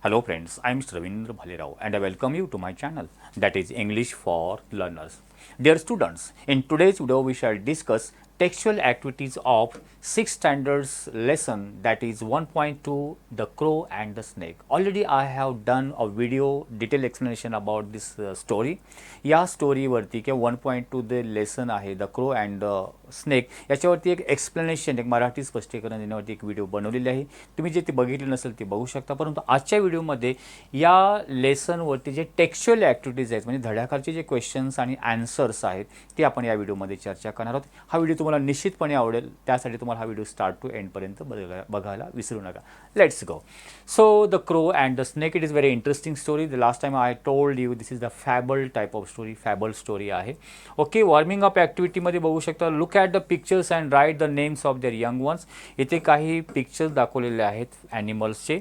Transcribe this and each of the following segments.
Hello friends, I am Mr. Ravindra Bhalirao and I welcome you to my channel, that is English for Learners. Dear students, in today's video we shall discuss textual activities of 6th standards lesson, that is 1.2, The Crow and the Snake. Already I have done a video detailed explanation about this story. या स्टोरीवरती किंवा 1.2 the lesson आहे the crow and the snake, याच्यावरती एक explanation, एक मराठी स्पष्टीकरण देण्यावरती एक video बनवलेली आहे. तुम्ही जे ती बघितली नसेल ती बघू शकता. परंतु आजच्या व्हिडिओमध्ये या लेसनवरती जे टेक्स्च्युअल ॲक्टिव्हिटीज आहेत, म्हणजे धड्याखालचे जे क्वेश्चन्स आणि आन्सर्स आहेत, ते आपण या व्हिडिओमध्ये चर्चा करणार आहोत. हा व्हिडिओ तुम्हाला निश्चितपणे आवडेल, त्यासाठी तुम्हाला हा व्हिडिओ स्टार्ट टू एंडपर्यंत बघायला विसरू नका. Let's go. So the crow and the snake, it is very interesting story. The last time I told you this is the fable type of story, fable story आहे. Okay, warming up ॲक्टिव्हिटीमध्ये बघू शकता. Look at the pictures and write the names of their young ones. इथे काही pictures दाखवलेले आहेत ॲनिमल्सचे.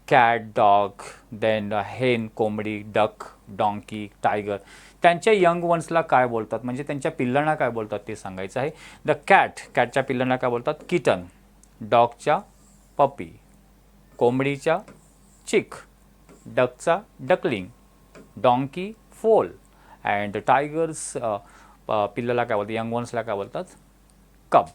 Cat, dog, then हेन, कोंबडी, डक, डॉंकी, टायगर. त्यांच्या यंग वन्सला काय बोलतात, म्हणजे त्यांच्या पिल्लांना काय बोलतात ते सांगायचं आहे. द कॅट, कॅटच्या पिल्लांना काय बोलतात, किटन. डॉगच्या पपी, कोंबडीच्या चिक, डकचा डकलिंग, डॉंकी फोल, अँड टायगर्स पिल्लाला काय बोलतात, यंग वन्सला काय बोलतात, कप.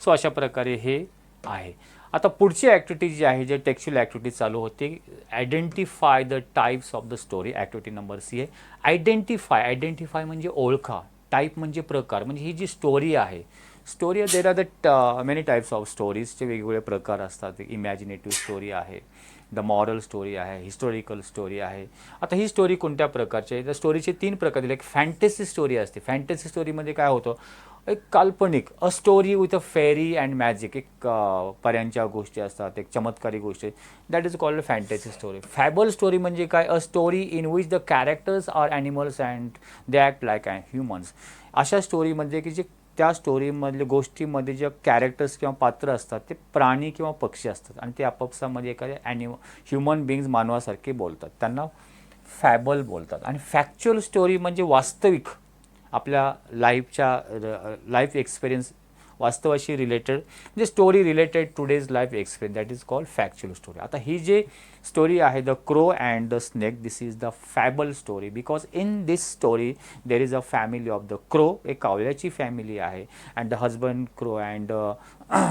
सो अशा प्रकारे हे आहे. आता पुढची ॲक्टिव्हिटी जी आहे, जे टेक्स्च्युअल ॲक्टिव्हिटी चालू होते, identify the types of the story. Activity number C आहे आयडेंटिफाय. आयडेंटिफाय म्हणजे ओळखा, टाईप म्हणजे प्रकार, म्हणजे ही जी स्टोरी आहे, story there are the many types of स्टोरीजचे वेगवेगळे प्रकार असतात. इमॅजिनेटिव्ह स्टोरी आहे, द मॉरल स्टोरी आहे, हिस्टॉरिकल स्टोरी आहे. आता ही स्टोरी कोणत्या प्रकारची आहे, तर स्टोरीचे 3 प्रकार दिले. एक फॅन्टसी स्टोरी असते. फॅन्टसी स्टोरीमध्ये काय होतं, एक काल्पनिक, a story with a fairy and magic, एक पर्यांच्या गोष्टी असतात, एक चमत्कारी गोष्टी, that is called fantasy story. Fable story म्हणजे काय, a story in which the characters are animals and they act like humans. अशा स्टोरीमध्ये की जे त्या स्टोरीमधल्या गोष्टीमध्ये जे कॅरेक्टर्स किंवा पात्र असतात ते प्राणी किंवा पक्षी असतात आणि ते आपापसामध्ये एखाद्या ह्युमन बिंग्स, मानवासारखे बोलतात, त्यांना फॅबल बोलतात. आणि फॅक्च्युअल स्टोरी म्हणजे वास्तविक, आपल्या लाईफ एक्सपिरियन्स, वास्तवाशी रिलेटेड, म्हणजे story related today's life experience, that is called factual story. आता ही जे स्टोरी आहे, the crow and the snake, this is the fable story because in this story there is a family of the crow, एक कावल्याची family आहे, and the husband crow and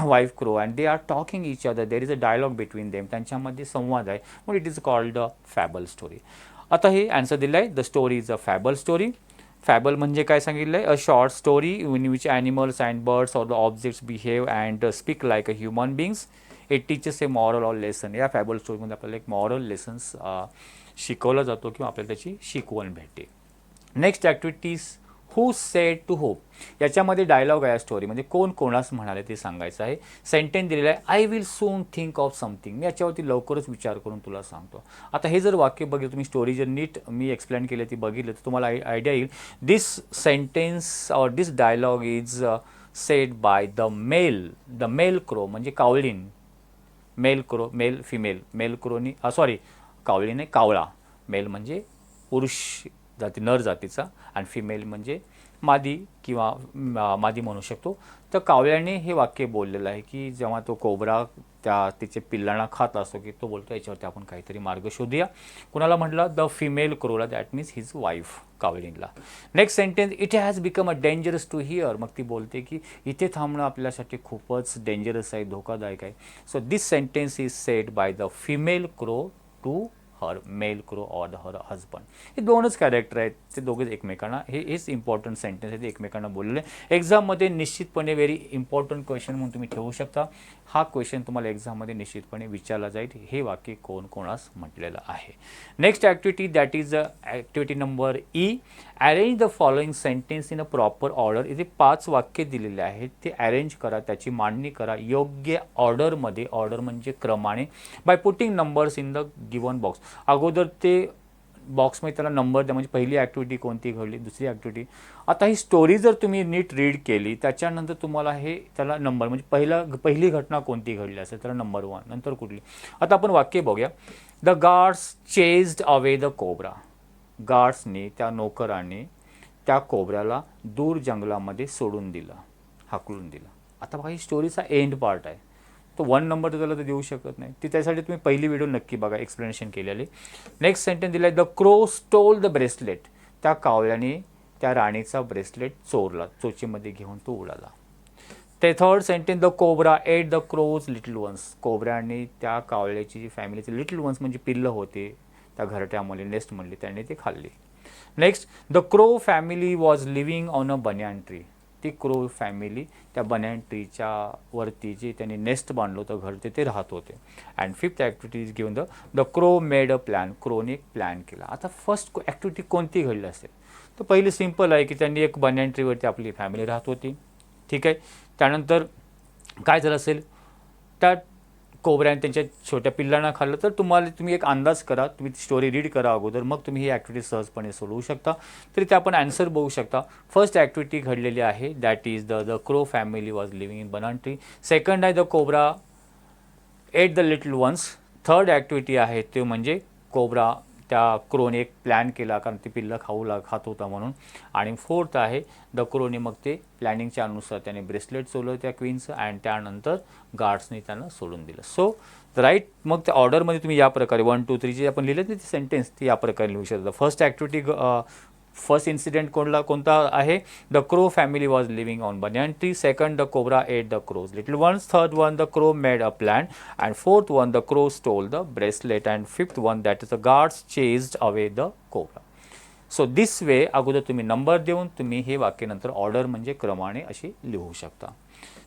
wife crow, and they are talking each other, there is a dialogue between them, त्यांच्यामध्ये संवाद आहे, म्हणून it is called the fable story. आता हे answer दिलं आहे, the story is a fable story. Fable म्हणजे काय सांगितलं आहे, a short story in which animals and birds or the objects behave and speak like a human बिंग्स. It teaches A moral or lesson. या fable स्टोरीमध्ये आपल्याला एक moral lessons शिकवला जातो किंवा आपल्याला त्याची शिकवण भेटते. Next activities, who said to hope. याच्यामध्ये डायलॉग आहे, स्टोरी म्हणजे कोण कोणास म्हणाले ते सांगायचं आहे. सेंटेन्स दिलेलं आहे, I will soon think of something. मी याच्यावरती लवकरच विचार करून तुला सांगतो. आता हे जर वाक्य बघितलं तुम्ही, स्टोरी जर नीट मी एक्सप्लेन केली ती बघितलं तर तुम्हाला आयडिया येईल. This sentence or this dialogue is said by the male crow, म्हणजे कावळीन. Male crow, male female, male क्रोनी सॉरी कावळीने कावळा, मेल म्हणजे पुरुष जाती, नर जातीचा, आणि फिमेल म्हणजे मादी किंवा मादी म्हणू शकतो. तर कावळ्याने हे वाक्य बोललेलं आहे की जेव्हा तो कोबरा तिचे पिल्लांना खात असतो, की तो बोलतो याच्यावरती आपण काहीतरी मार्ग शोधूया. कुणाला म्हटलं, द फिमेल क्रोला, दॅट मीन्स हिज वाईफ, कावळींला. Next sentence, it has become a dangerous to hear. मग ती बोलते की इथे थांबणं आपल्यासाठी खूपच डेंजरस आहे, धोकादायक आहे. So this sentence is said by the female crow to her male crow or the her husband. हे दोनच कॅरेक्टर आहेत, ते दोघेच एकमेकांना, हेच इम्पॉर्टंट सेंटेन्स आहे, ते एकमेकांना बोललेले. एक्झाममध्ये निश्चितपणे व्हेरी इम्पॉर्टंट क्वेश्चन म्हणून तुम्ही ठेवू शकता. हा क्वेश्चन तुम्हाला एक्झाममध्ये निश्चितपणे विचारला जाईल, हे वाक्य कोण कोणास म्हटलेलं आहे. Next activity, that is activity number E. Arrange the following sentence in a proper order. इथे 5 वाक्य दिलेले आहेत, ते अरेंज करा, त्याची मांडणी करा योग्य ऑर्डरमध्ये. ऑर्डर म्हणजे क्रमाने. By putting numbers in the given box. अगोदर ते बॉक्समध्ये त्याला नंबर द्या, म्हणजे पहिली ॲक्टिव्हिटी कोणती घडली, दुसरी ॲक्टिव्हिटी. आता ही स्टोरी जर तुम्ही नीट रीड केली, त्याच्यानंतर तुम्हाला हे त्याला नंबर, म्हणजे पहिली घटना कोणती घडली असेल त्याला नंबर 1, नंतर कुठली. आता आपण वाक्य बघूया. The guards chased away the cobra. गार्ड्सने, त्या नोकराने त्या कोबऱ्याला दूर जंगलामध्ये सोडून दिलं, हाकलून दिलं. आता बघा, ही स्टोरीचा एंड पार्ट आहे. तो 1 नंबर त्याला तर देऊ शकत नाही. ती त्यासाठी तुम्ही पहिली व्हिडिओ नक्की बघा, एक्सप्लेनेशन केलेली. नेक्स्ट सेंटेन्स दिला आहे, the crow stole the bracelet. त्या कावळ्याने त्या राणीचा ब्रेसलेट चोरला, चोचीमध्ये घेऊन तो उडाला. ते third sentence, the cobra ate the crows little ones. कोब्राने त्या कावळ्याची जी फॅमिलीचे लिटल वन्स म्हणजे पिल्लं होते त्या घरट्यामध्ये, नेस्ट म्हणली, त्याने ते खाल्ली. Next, the crow family was living on a banyan tree. ती क्रो फॅमिली त्या बनियान ट्रीच्या वरती जे त्यांनी नेस्ट बांधलं होतं, घर ते राहत होते. And fifth activity is given the crow made a plan. क्रोने एक प्लॅन केला. आता फर्स्ट ॲक्टिव्हिटी कोणती घडली असेल, तर पहिली सिंपल आहे की त्यांनी एक बनियान ट्रीवरती आपली फॅमिली राहत होती. ठीक आहे. त्यानंतर काय झालं असेल, त्या कोबऱ्याने त्यांच्या छोट्या पिल्लांना खाल्लं. तर तुम्ही एक अंदाज करा, तुम्ही स्टोरी रीड करा अगोदर, मग तुम्ही ही ॲक्टिव्हिटी सहजपणे सोडवू शकता. तरी ते आपण आन्सर बघू शकता. फर्स्ट ॲक्टिव्हिटी घडलेली आहे, that is the crow family was living in banana tree. Second आहे the cobra ate the little ones. Third activity आहे ते म्हणजे कोब्रा त्या क्रोने एक प्लॅन केला, कारण ती पिल्लं खात होता म्हणून. आणि फोर्थ आहे द क्रोने मग ते प्लॅनिंगच्या अनुसार त्याने ब्रेसलेट चोरलं त्या क्वीनचं, अँड त्यानंतर गार्ड्सने त्यांना सोडून दिलं. सो राईट, मग त्या ऑर्डरमध्ये तुम्ही या प्रकारे 1 2 3 जे आपण लिहिलेत ना ती सेंटेन्स, ती या प्रकारे लिहू शकता. फर्स्ट ॲक्टिव्हिटी, फर्स्ट इन्सिडेंट कोणता आहे, the crow family was living on banyan tree. Second, the cobra ate the crows little ones. Third one, the crow made a plan. And fourth one, the crow stole the bracelet. And fifth one, that is the guards chased away the cobra. So this way अगोदर तुम्ही number देऊन तुम्ही हे वाक्य नंतर order म्हणजे क्रमाने अशी लिहू शकता.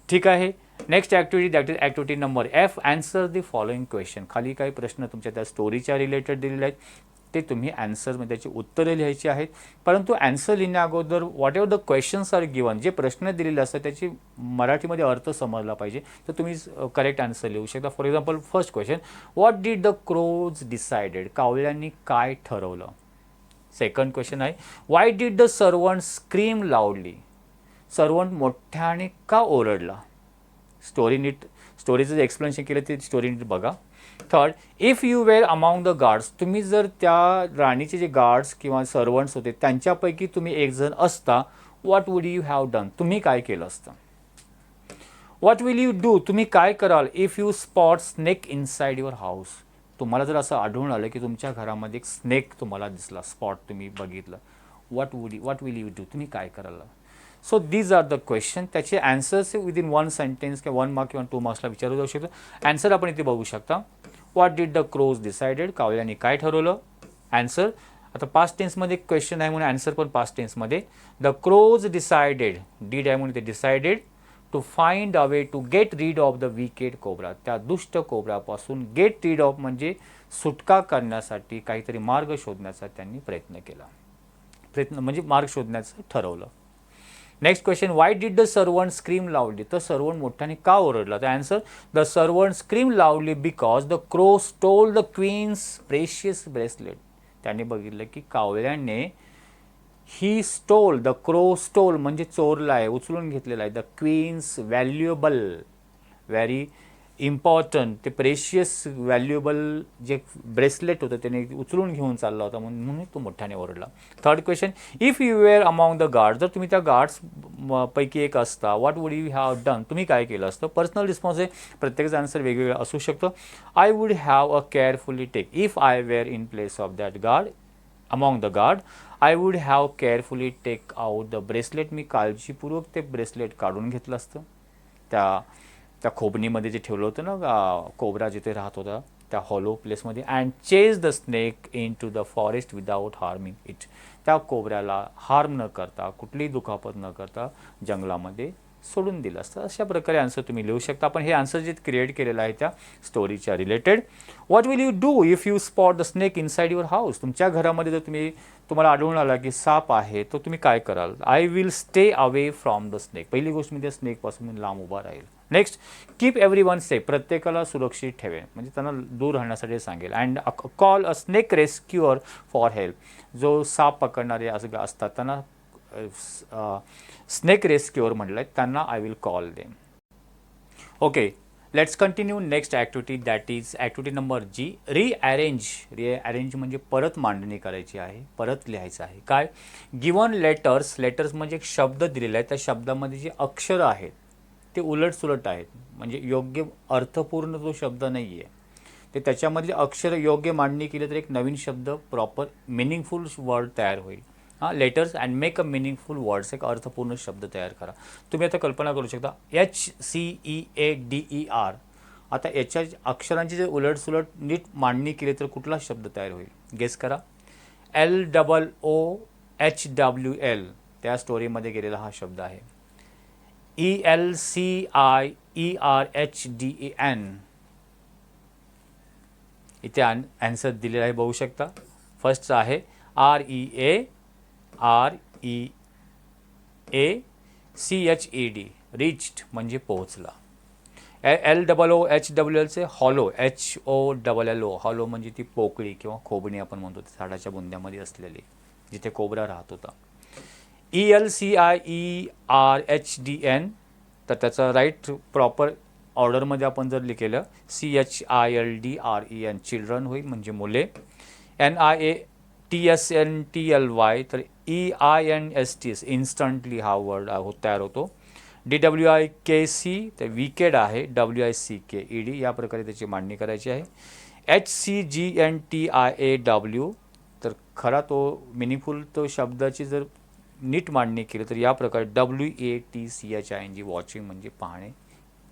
ठीक आहे. Next activity, that is activity number F, answer the following question. खाली काही प्रश्न तुमच्या त्या स्टोरीच्या रिलेटेड दिलेले आहेत, ते तुम्ही ॲन्सरमध्ये त्याची उत्तरे लिहायची आहेत. परंतु ॲन्सर लिहिण्या अगोदर whatever the questions are given, जे प्रश्न दिलेले असतात त्याची मराठीमध्ये अर्थ समजला पाहिजे, तर तुम्ही करेक्ट आन्सर लिहू शकता. For example first question, what did the crows decided. कावळ्यांनी काय ठरवलं. सेकंड क्वेश्चन आहे, why did the servant scream loudly. Servant मोठ्याने का ओरडला. स्टोरीचं जे एक्सप्लेनेशन केलं ते स्टोरी नीट बघा. Third, if you were among the guards. तुम्ही जर त्या राणीचे जे गार्ड्स किंवा सर्वंट्स होते त्यांच्यापैकी तुम्ही एक जण असता, what would you have done. तुम्ही काय केलं असतं. What will you do. तुम्ही काय कराल if you spot snake inside your house. तुम्हाला जर असं आढळून आलं की तुमच्या घरामध्ये एक स्नेक तुम्हाला दिसला, स्पॉट तुम्ही बघितलं, व्हॉट विल यू डू. तुम्ही काय कराल. So these are the question. त्याचे आन्सर्स विदिन 1 सेंटेन्स किंवा 1 मार्क किंवा 2 मार्क्सला विचारलं जाऊ शकतं. आन्सर आपण इथे बघू शकता. What did the crows decided. कावळ्यांनी काय ठरवलं. आन्सर आता पास्ट टेन्समध्ये क्वेश्चन आहे म्हणून आन्सर पण पास्ट टेन्समध्ये. द क्रोज डिसाइडेड, डीड आहे म्हणून ते decided to find a way to get rid of the wicked cobra. त्या दुष्ट कोब्रापासून गेट रीड ऑफ म्हणजे सुटका करण्यासाठी काहीतरी मार्ग शोधण्याचा त्यांनी प्रयत्न केला. प्रयत्न म्हणजे मार्ग शोधण्याचं ठरवलं. Next question, why did the servant scream loudly. तर सर्वंट मोठ्याने का ओरडला. तर answer, the servant scream loudly because the crow stole the queen's precious bracelet. त्यांनी बघितलं की कावळ्याने ही स्टोल, द क्रो स्टोल म्हणजे चोरला आहे, उचलून घेतलेला आहे, the queen's valuable, very important, ते प्रेशियस व्हॅल्युएबल जे ब्रेसलेट होतं त्याने उचलून घेऊन चालला होता, म्हणून तो मोठ्याने ओरडला. Third question, if you were among the guard. जर तुम्ही त्या गार्ड्स पैकी एक असता, what would you have done. तुम्ही काय केलं असतं. पर्सनल रिस्पॉन्स आहे, प्रत्येकाचा आन्सर वेगवेगळा असू शकतो. I would have a carefully take. If I were in place of that guard, among the guard, I would have carefully take out the bracelet. मी काळजीपूर्वक ते ब्रेसलेट काढून घेतलं असतं. त्या खोबणीमध्ये जे ठेवलं होतं ना कोब्रा जिथे राहत होता त्या हॉलो प्लेसमध्ये. And chase the snake into the forest without harming it. त्या कोबऱ्याला हार्म न करता, कुठलीही दुखापत न करता जंगलामध्ये सोडून दिलं असतं. अशा प्रकारे आन्सर तुम्ही लिहू शकता. आपण हे आन्सर जे क्रिएट केलेलं आहे त्या स्टोरीच्या related. What will you do if you spot the snake inside your house. तुमच्या घरामध्ये जर तुम्हाला आढळून आला की साप आहे, तर तुम्ही काय कराल. I will stay away from the snake. पहिली गोष्ट म्हणजे स्नेकपासून लांब उभा राहील. Next, keep everyone safe. प्रत्येकाला सुरक्षित ठेवेल, म्हणजे त्यांना दूर राहण्यासाठी सांगेल. And call a snake rescuer for help. जो साप पकडणारे असतात त्यांना स्नेक रेस्क्युअर म्हटलं आहे, त्यांना I will call them. Okay, let's continue. Next activity, that is activity number G, rearrange. Rearrange म्हणजे परत मांडणी करायची आहे, परत लिहायचं आहे. काय, गिवन लेटर्स. लेटर्स म्हणजे एक शब्द दिलेला आहे, त्या शब्दामध्ये जे अक्षरं आहेत ते उलटसुलट आहेत, म्हणजे योग्य अर्थपूर्ण तो शब्द नाही आहे. ते त्याच्यामधले अक्षर योग्य मांडणी केली तर एक नवीन शब्द प्रॉपर मिनिंगफुल वर्ड तयार होईल. Letters and make a meaningful words, एक अर्थपूर्ण शब्द तयार करा. तुम्ही आता कल्पना करू शकता HCEADER. आता याच्या अक्षरांची जर उलटसुलट नीट मांडणी केली तर कुठला शब्द तयार होईल? गेस करा. LOOHWL त्या स्टोरीमध्ये गेलेला हा शब्द आहे. ELCIERHDEN इथे आन्सर दिलेला आहे, बघू शकता. फर्स्टचा आहे REACHED, रिच्ड म्हणजे पोहोचला. LOOHWLचे हॉलो, HOLLO, हॉलो म्हणजे ती पोकळी किंवा खोबणी आपण म्हणतो, झाडाच्या बुंद्यामध्ये असलेली, जिथे कोबरा राहत होता. ELCIERHDN तर त्याचं राईट प्रॉपर ऑर्डरमध्ये आपण जर लिहिलं CHILDREN चिल्ड्रन होईल, म्हणजे मुले. NIATSNTLY तर EINST इन्स्टंटली हा वर्ड तयार होतो. DWIKC तर विकेड आहे, WICKED या प्रकारे त्याची मांडणी करायची आहे. HCGNTIAW तर खरा तो मिनिंगफुल तो शब्दाची जर नीट मांडणी केली तर या प्रकारे WATCHING, वॉचिंग म्हणजे पाहणे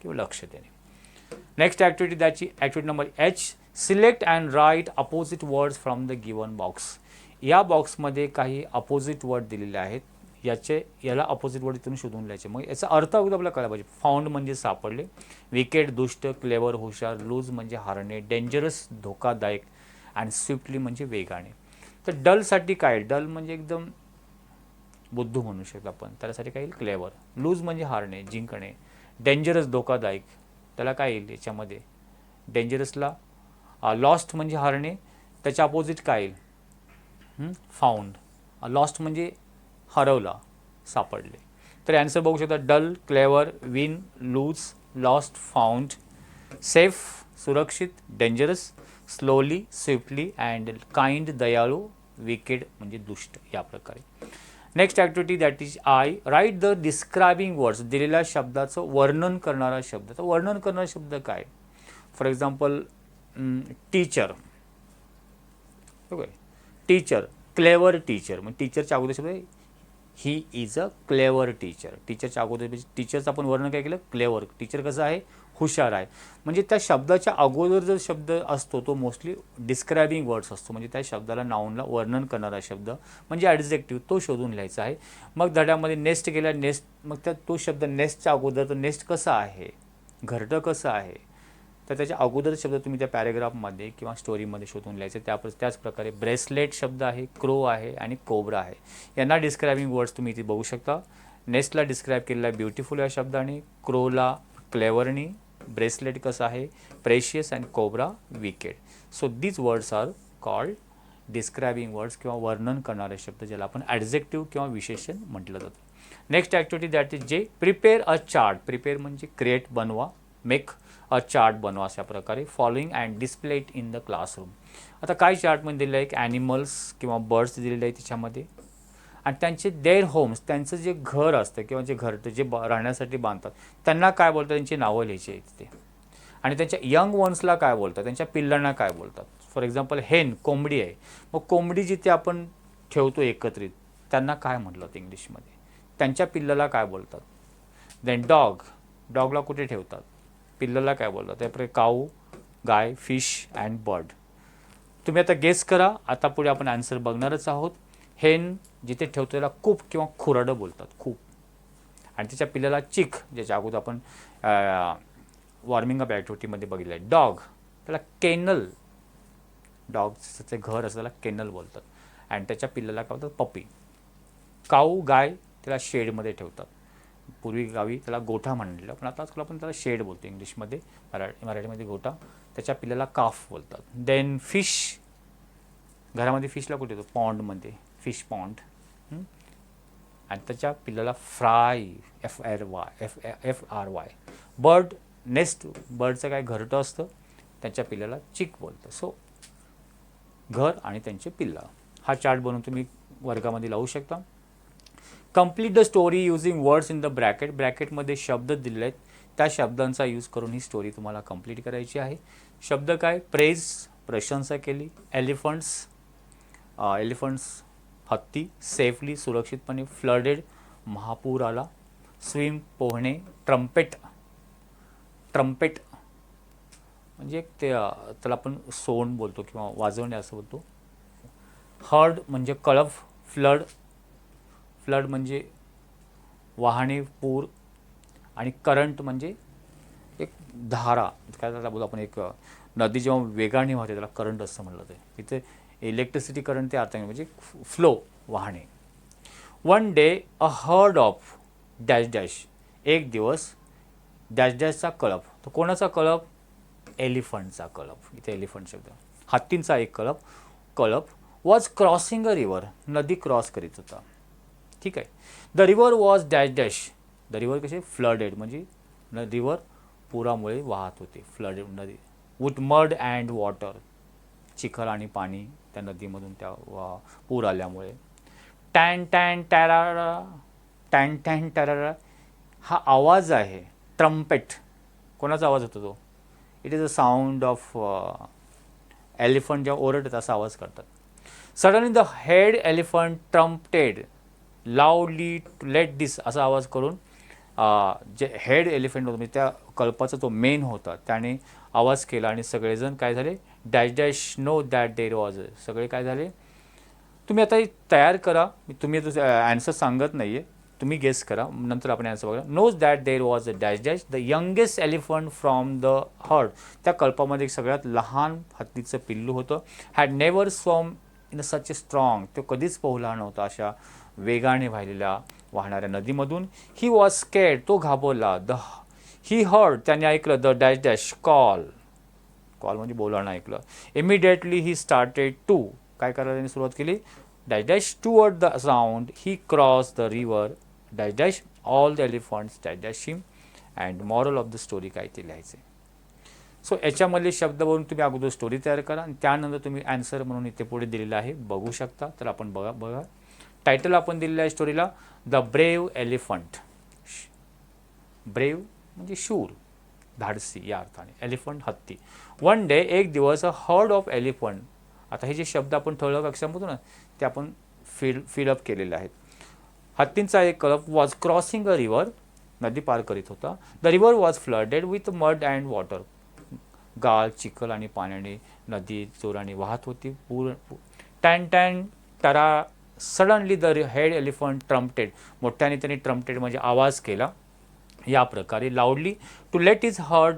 किंवा लक्ष देणे. नेक्स्ट ॲक्टिव्हिटी त्याची activity number H, select and write opposite words from the given box. या बॉक्समध्ये काही अपोजिट वर्ड दिलेले आहेत, याला अपोजिट वर्ड इथून शोधून लिहायचे. मग याचा अर्थ अगोदर आपल्याला कळायला पाहिजे. फाउंड म्हणजे सापडले, विकेड दुष्ट, क्लेवर हुशार, लूज म्हणजे हारणे, डेंजरस धोकादायक, आणि स्विफ्टली म्हणजे वेगाने. तर डलसाठी काय? डल म्हणजे एकदम बुद्धू म्हणू शकतो आपण, त्यासाठी काय येईल? क्लेवर. लूज म्हणजे हारणे, जिंकणे. डेंजरस धोकादायक, त्याला काय येईल याच्यामध्ये? डेंजरसला लॉस्ट म्हणजे हारणे, त्याच्या अपोजिट काय येईल? फाउंड. लॉस्ट म्हणजे हरवला, सापडले. तर ॲन्सर बघू शकता. Dull, clever, win, lose, lost, found. Safe सुरक्षित, dangerous, slowly, swiftly, and kind दयाळू, विकेड म्हणजे दुष्ट, या प्रकारे. Next activity that is I, write the describing words. दिलेल्या शब्दाचं वर्णन करणारा शब्द. तर वर्णन करणारा शब्द काय? For example teacher. Okay, teacher, clever teacher. मग टीचरच्या अगोदर शब्द he is a clever teacher. टीचरच्या अगोदर टीचरचं आपण वर्णन काय केलं? क्लेवर. टीचर कसं आहे? हुशार आहे. म्हणजे त्या शब्दाच्या अगोदर जर शब्द असतो तो मोस्टली डिस्क्रायबिंग वर्ड्स असतो, म्हणजे त्या शब्दाला नाऊनला वर्णन करणारा शब्द म्हणजे ॲडजेक्टिव्ह, तो शोधून लिहायचा आहे. मग धड्यामध्ये नेस्ट गेला. नेस्ट, मग तो शब्द नेस्टच्या अगोदर, तर नेस्ट कसं आहे? घरटं कसं आहे? तर त्याच्या अगोदर शब्द तुम्ही त्या पॅरेग्राफमध्ये किंवा स्टोरीमध्ये शोधून लिहायचे. त्याच प्रकारे ब्रेसलेट शब्द आहे, क्रो आहे आणि कोब्रा आहे. यांना डिस्क्रायबिंग वर्ड्स तुम्ही इथे बघू शकता. नेस्टला डिस्क्राईब केलेला आहे ब्युटिफुल या शब्दाने, क्रोला क्लेवरनी, ब्रेसलेट कसं आहे? Precious, and cobra wicked. So these words are called describing words किंवा वर्णन करणारे शब्द, ज्याला आपण ॲडजेक्टिव्ह किंवा विशेषण म्हटलं जातं. नेक्स्ट ॲक्टिव्हिटी दॅट इज जे, प्रिपेअर अ चार्ट. प्रिपेअर म्हणजे क्रिएट, बनवा, मेक अ चार्ट बनवा अशा प्रकारे. Following and display it in the classroom. आता काय चार्टमध्ये दिलेलं आहे? एक ॲनिमल्स किंवा बर्ड्स दिलेले आहे त्याच्यामध्ये, आणि त्यांचे देअर होम्स, त्यांचं जे घर असतं किंवा जे घरटं जे राहण्यासाठी बांधतात त्यांना काय बोलतात? त्यांची नावं लिहायची आहेत तिथे. आणि त्यांच्या यंग वन्सला काय बोलतात? त्यांच्या पिल्लांना काय बोलतात? फॉर एक्झाम्पल हेन, कोंबडी आहे. मग कोंबडी जिथे आपण ठेवतो एकत्रित, त्यांना काय म्हटलं इंग्लिशमध्ये? त्यांच्या पिल्लाला काय बोलतात? देन डॉग, डॉगला कुठे ठेवतात? पिल्लाला काय बोलतात? त्याप्रकारे काऊ, गाय, फिश अँड बर्ड. तुम्ही आता गेस करा. आता पुढे आपण आन्सर बघणारच आहोत. हेन जिथे ठेवतो त्याला कूप किंवा खुराडं बोलतात, खूप. आणि त्याच्या पिल्लाला चिक, ज्याच्या अगोदर आपण वॉर्मिंग अप ॲक्टिव्हिटीमध्ये बघितलं आहे. डॉग, त्याला केनल, डॉगचं घर असं त्याला केनल बोलतात. आणि त्याच्या पिल्लाला काय बोलतात? पपी. काऊ, गाय, त्याला शेडमध्ये ठेवतात. पूर्वी गावी त्याला गोठा म्हणलेलं, पण आता आजकाल आपण त्याला शेड बोलतो इंग्लिशमध्ये, मराठीमध्ये गोठा. त्याच्या पिल्लाला काफ बोलतात. देन फिश, घरामध्ये फिशला कुठे येतो? पॉन्डमध्ये, फिश पॉन्ड. आणि त्याच्या पिल्लाला फ्राय, FRY. बर्ड, नेस्ट, बर्डचं काय? घरटं असतं, त्याच्या पिल्लाला चिक बोलतं. सो घर आणि त्यांचे पिल्ला. हा चार्ट बनवून तुम्ही वर्गामध्ये लावू शकता. Complete the story using words in the bracket. ब्रॅकेटमध्ये शब्द दिले आहेत, त्या शब्दांचा यूज करून ही स्टोरी तुम्हाला कंप्लीट करायची आहे. शब्द काय? प्रेज, प्रशंसा केली. एलिफंट्स हत्ती, सेफली सुरक्षितपणे. फ्लडेड महापूर आला. स्विम पोहणे. ट्रम्पेट म्हणजे ते त्याला आपण सोंड बोलतो किंवा वाजवणे असं बोलतो. हर्ड म्हणजे कळप. फ्लड म्हणजे वाहने, पूर. आणि करंट म्हणजे एक धारा, काय त्याला बोलतो आपण, एक नदी जेव्हा वेगाने वाहते त्याला करंट असं म्हणलं ते. इथे इलेक्ट्रिसिटी करंट ते अर्थ म्हणजे फ्लो, वाहने. One day a herd of dash dash, एक दिवस डॅश डॅशचा कळप. तो कोणाचा कळप? एलिफंटचा कळप. इथे एलिफंट शब्द. हत्तींचा एक कळप वॉज क्रॉसिंग अ रिव्हर, नदी क्रॉस करीत होता. ठीक आहे. The river was dash dash, the river कसे? फ्लडेड म्हणजे रिव्हर पुरामुळे वाहत होते. फ्लडेड नदी. विथ मड अँड वॉटर, चिखल आणि पाणी त्या नदीमधून त्या पूर आल्यामुळे. टॅन टॅन टॅरारा, टॅन टॅन टॅरारा हा आवाज आहे. ट्रम्पेट, कोणाचा आवाज होतो तो? It is a sound of elephant, जेव्हा ओरडत असा आवाज करतात. Suddenly the head elephant trumpeted loudly to let this, असा आवाज करून जे हेड एलिफंट होतं म्हणजे त्या कल्पाचा तो मेन होता त्याने आवाज केला आणि सगळेजण काय झाले? Dash dash know that there was, सगळे काय झाले? तुम्ही आता तयार करा, तुम्ही ॲन्सर सांगत नाही आहे, तुम्ही गेस करा, नंतर आपण ॲन्सर बघा. Knows that there was a dash dash the youngest elephant from the herd, त्या कल्पामध्ये सगळ्यात लहान हत्तीचं पिल्लू होतं. Had never swam in such a strong, तो कधीच पोहला नव्हता अशा वेगाने वाहणाऱ्या नदीमधून. ही वॉज स्केर्ड, तो घाबरला. ही हर्ड, त्याने ऐकलं. द डॅश डॅश कॉल म्हणजे बोलावणं ऐकलं. इमिडिएटली ही स्टार्टेड टू, काय करायला त्यांनी सुरुवात केली? Dash dash toward the sound he cross the river dash dash all the elephants dash dash him. And moral of the story काय ते लिहायचे. सो याच्यामधले शब्द बोलून तुम्ही अगोदर स्टोरी तयार करा आणि त्यानंतर तुम्ही ॲन्सर म्हणून इथे पुढे दिलेलं आहे, बघू शकता. तर आपण बघा टायटल आपण दिलेलं आहे स्टोरीला, द ब्रेव एलिफंट. ब्रेव म्हणजे शूर, धाडसी या अर्थाने. एलिफंट हत्ती. वन डे, एक दिवस, अ हर्ड ऑफ एलिफंट. आता हे जे शब्द आपण ठळक अक्षरांमधून ना ते आपण फिलअप केलेले आहेत. हत्तींचा एक कळप वॉज क्रॉसिंग अ रिव्हर, नदी पार करीत होता. The river was flooded with mud and water, गाळ, चिखल आणि पाण्याने नदी जोराने वाहत होती. टॅन टॅन टरा, suddenly the head elephant trumpeted, मोठ्याने त्यांनी ट्रम्पेटेड म्हणजे आवाज केला या प्रकारे. Loudly to let his herd,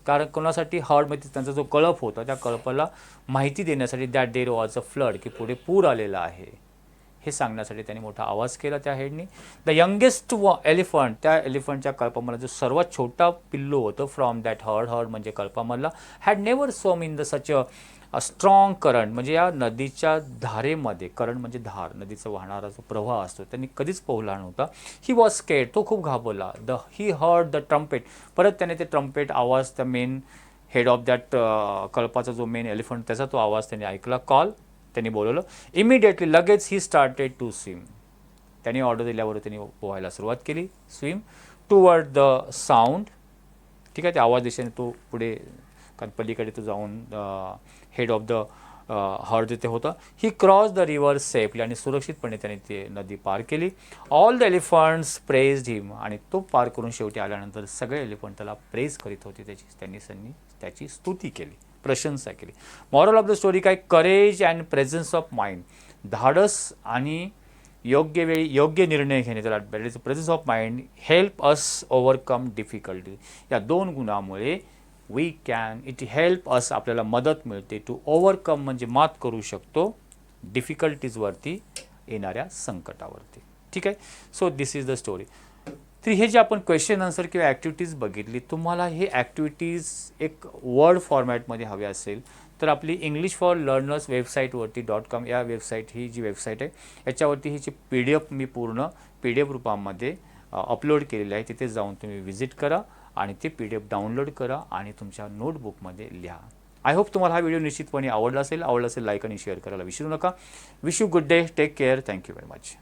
कारण कोणासाठी? हर्ड म्हणजे त्यांचा जो कळप होता त्या कळपाला माहिती देण्यासाठी. That there was a flood, की पुढे पूर आलेला आहे हे सांगण्यासाठी त्यांनी मोठा आवाज केला त्या हेडनी. द यंगेस्ट एलिफंट, त्या एलिफंटच्या कल्पामधला जो सर्वात छोटा पिल्लू होतं फ्रॉम दॅट हर्ड म्हणजे कल्पामधला, had never swum in the such a strong current, म्हणजे या नदीच्या धारेमध्ये, करंट म्हणजे धार, नदीचा वाहणारा जो प्रवाह असतो, त्यांनी कधीच पोहला नव्हता. ही वॉज स्केर्ड, तो खूप घाबरला. ही हर्ड द ट्रम्पेट, परत त्याने ते ट्रम्पेट आवाज, त्या मेन हेड ऑफ दॅट कल्पाचा जो मेन एलिफंट त्याचा तो आवाज त्यांनी ऐकला. कॉल त्यांनी बोलवलं. इमिडिएटली, लगेच, ही स्टार्टेड टू स्विम, त्यांनी ऑर्डर दिल्यावर त्यांनी पोहायला सुरुवात केली. स्विम टुवर्ड द साऊंड, ठीक आहे, त्या आवाज दिशेने तो पुढे पलीकडे तो जाऊन हेड ऑफ द हर्ड जिथे होता. ही क्रॉस द रिव्हर सेफली, आणि सुरक्षितपणे त्याने ते नदी पार केली. ऑल द एलिफंट्स प्रेज्ड हिम, आणि तो पार करून शेवटी आल्यानंतर सगळे एलिफंट त्याला प्रेज करीत होते, त्यांनी त्याची स्तुती केली, प्रशंसा केली. मॉरल ऑफ द स्टोरी काय? Courage and presence of mind, धाडस आणि योग्य वेळी योग्य निर्णय घेणे, त्याला presence of mind help us overcome difficulty. या दोन गुणामुळे इट हेल्प अस, आपल्याला मदत मिळते, टू ओव्हरकम म्हणजे मात करू शकतो, डिफिकल्टीजवरती, येणाऱ्या संकटावरती. ठीक आहे. So this is the story. तर हे जे आपण क्वेश्चन आन्सर किंवा ॲक्टिव्हिटीज बघितली, तुम्हाला हे ॲक्टिव्हिटीज एक वर्ड फॉर्मॅटमध्ये हवे असेल तर आपली इंग्लिश फॉर लर्नर्स वेबसाईटवरती .com या वेबसाईट, ही जी वेबसाईट आहे याच्यावरती हिची PDF मी पूर्ण PDF रूपामध्ये अपलोड केलेली आहे. तिथे जाऊन तुम्ही व्हिजिट करा आणि ते PDF डाउनलोड करा आणि तुमच्या नोटबुकमध्ये लिहा. आय होप तुम्हाला हा व्हिडिओ निश्चितपणे आवडला असेल लाईक आणि शेअर करायला विसरू नका. Wish you good day, take care, thank you very much.